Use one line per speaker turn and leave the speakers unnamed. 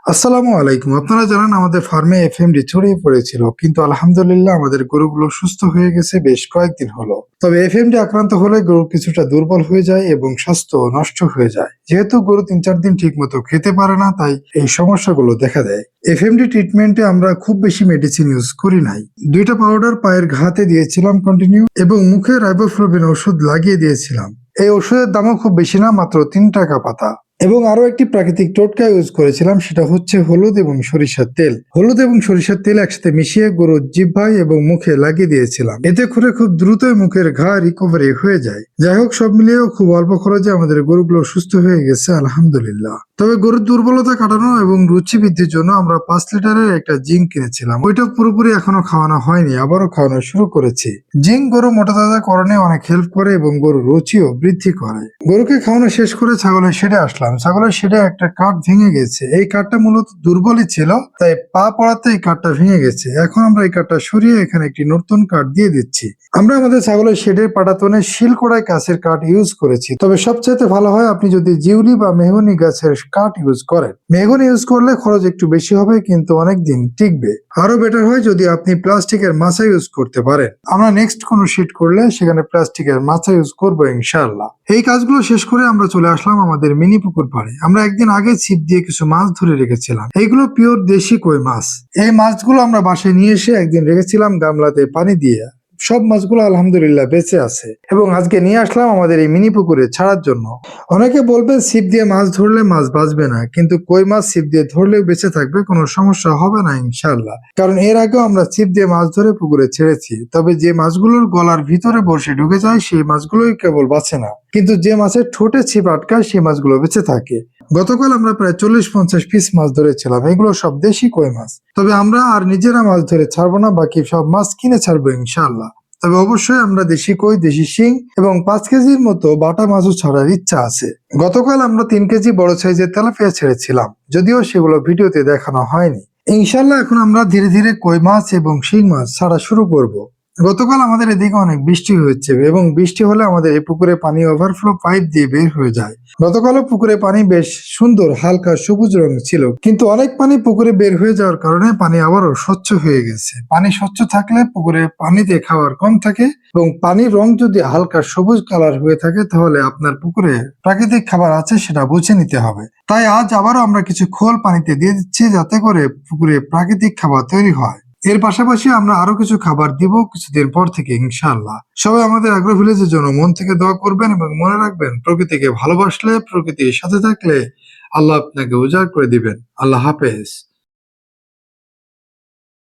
আসসালামু আলাইকুম। আপনারা জানেন আমাদের ফার্মে এফএমডি ছড়িয়ে পড়েছিল, কিন্তু আলহামদুলিল্লাহ আমাদের গরুগুলো সুস্থ হয়ে গেছে বেশ কয়েকদিন হলো। তবে এফএমডি আক্রান্ত হলে গরু কিছুটা দুর্বল হয়ে যায় এবং স্বাস্থ্য নষ্ট হয়ে যায়। যেহেতু গরু ৩-৪ দিন ঠিক মতো খেতে পারে না, তাই এই সমস্যাগুলো দেখা দেয়। এফএমডি ট্রিটমেন্টে আমরা খুব বেশি মেডিসিন ইউজ করি নাই। ২টা পাউডার পায়ের ঘাতে দিয়েছিলাম কন্টিনিউ, এবং মুখে রাইবোফ্লোভিন ওষুধ লাগিয়ে দিয়েছিলাম। এই ওষুধের দামও খুব বেশি না, মাত্র ৩ টাকা পাতা। এবং আরো একটি প্রাকৃতিক টোটকা ইউজ করেছিলাম, সেটা হচ্ছে হলুদ এবং সরিষার তেল। হলুদ এবং সরিষার তেল একসাথে মিশিয়ে গরুর জিহ্বায় এবং মুখে লাগিয়ে দিয়েছিলাম। এতে করে খুব দ্রুতই মুখের ঘা রিকভারি হয়ে যায়। যাই হোক, সব মিলিয়েও খুব অল্প খরচে আমাদের গরুগুলো সুস্থ হয়ে গেছে আলহামদুলিল্লাহ। তবে গরুর দুর্বলতা কাটানো এবং রুচি বৃদ্ধির জন্য আমরা ৫ লিটারের একটা জিঙ্ক কিনেছিলাম। ওইটা পুরোপুরি এখনো খাওয়ানো হয়নি, আবারও খাওয়ানো শুরু করেছি। জিঙ্ক গরু মোটাতাজাকরণে অনেক হেল্প করে এবং গরুর রুচিও বৃদ্ধি করে। গরুকে খাওয়ানো শেষ করে ছাগলের শেডে আসলাম। ছাগলের শেডে একটা কাঠ ভেঙে গেছে। এই কাঠটা মূলত দুর্বলই ছিল, তাই পা পড়াতে এই কাঠটা ভেঙে গেছে। এখন আমরা এই কাঠটা সরিয়ে এখানে একটি নতুন কাঠ দিয়ে দিচ্ছি। আমরা আমাদের ছাগলের শেডের পাটাতনে শিলকড়াই গাছের কাঠ ইউজ করেছি। তবে সবচাইতে ভালো হয় আপনি যদি জিউলি বা মেহগনি গাছের কাঠ ইউজ করেন। মেহগনি ইউজ করলে খরচ একটু বেশি হবে, কিন্তু অনেক দিন টিকবে। আরো বেটার হয় যদি আপনি প্লাস্টিকের মাছা ইউজ করতে পারেন। আমরা নেক্সট কোনো শিট করলে সেখানে প্লাস্টিকের মাছা ইউজ করবো ইনশাআল্লাহ। এই কাজগুলো শেষ করে আমরা চলে আসলাম আমাদের মিনি পুকুর পাড়ে। আমরা একদিন আগে ছিপ দিয়ে কিছু মাছ ধরে রেখেছিলাম। এইগুলো পিওর দেশি কই মাছ। এই মাছগুলো আমরা বাসায় নিয়ে এসে একদিন রেখেছিলাম গামলাতে পানি দিয়ে। সব মাছগুলো আলহামদুলিল্লাহ বেঁচে আছে, এবং আজকে নিয়ে আসলাম আমাদের এই মিনি পুকুরে ছাড়ার জন্য। অনেকে বলবেন ছিপ দিয়ে মাছ ধরলে মাছ বাঁচবে না, কিন্তু কই মাছ ছিপ দিয়ে ধরলেও বেঁচে থাকবে, কোনো সমস্যা হবে না ইনশাআল্লাহ। কারণ এর আগেও আমরা ছিপ দিয়ে মাছ ধরে পুকুরে ছেড়েছি। তবে যে মাছগুলোর গলার ভিতরে বসে ঢুকে যায় সেই মাছগুলোই কেবল বাঁচে না, কিন্তু যে মাছের ঠোঁটে ছিপ আটকায় সেই মাছগুলো বেঁচে থাকে। গতকাল আমরা প্রায় ৪০-৫০ পিস মাছ ধরেছিলাম। এগুলো সব দেশি কই মাছ। তবে আমরা আর নিজেরা মাছ ধরে ছাড়বো না, বাকি সব মাছ কিনে ছাড়বো ইনশাআল্লাহ। তবে অবশ্যই আমরা দেশি কই, দেশি শিং এবং ৫ কেজির মতো বাটা মাছও ছাড়ার ইচ্ছা আছে। গতকাল আমরা ৩ কেজি বড় সাইজের তেলাপিয়া ছেড়েছিলাম, যদিও সেগুলো ভিডিওতে দেখানো হয়নি। ইনশাআল্লাহ এখন আমরা ধীরে ধীরে কই মাছ এবং শিং মাছ ছাড়া শুরু করব। গতকাল আমাদের এদিকে অনেক বৃষ্টি হয়েছে, এবং বৃষ্টি হলে আমাদের এই পুকুরে পানি ওভারফ্লো পাইপ দিয়ে বের হয়ে যায়। গতকালও পুকুরে পানি বেশ সুন্দর হালকা সবুজ রঙ ছিল, কিন্তু অনেক পানি পুকুরে বের হয়ে যাওয়ার কারণে পানি আবারও স্বচ্ছ হয়ে গেছে। পানি স্বচ্ছ থাকলে পুকুরে পানিতে খাবার কম থাকে, এবং পানির রং যদি হালকা সবুজ কালার হয়ে থাকে তাহলে আপনার পুকুরে প্রাকৃতিক খাবার আছে, সেটা বুঝে নিতে হবে। তাই আজ আবারও আমরা কিছু খোল পানিতে দিয়ে দিচ্ছি, যাতে করে পুকুরে প্রাকৃতিক খাবার তৈরি হয়। এর পাশাপাশি আমরা আরো কিছু খাবার দিব কিছুদিন পর থেকে ইনশাআল্লাহ। সবাই আমাদের অ্যাগ্রো ভিলেজের জন্য মন থেকে দোয়া করবেন, এবং মনে রাখবেন, প্রকৃতিকে ভালোবাসলে, প্রকৃতির সাথে থাকলে আল্লাহ আপনাকে উজাড় করে দিবেন। আল্লাহ হাফেজ।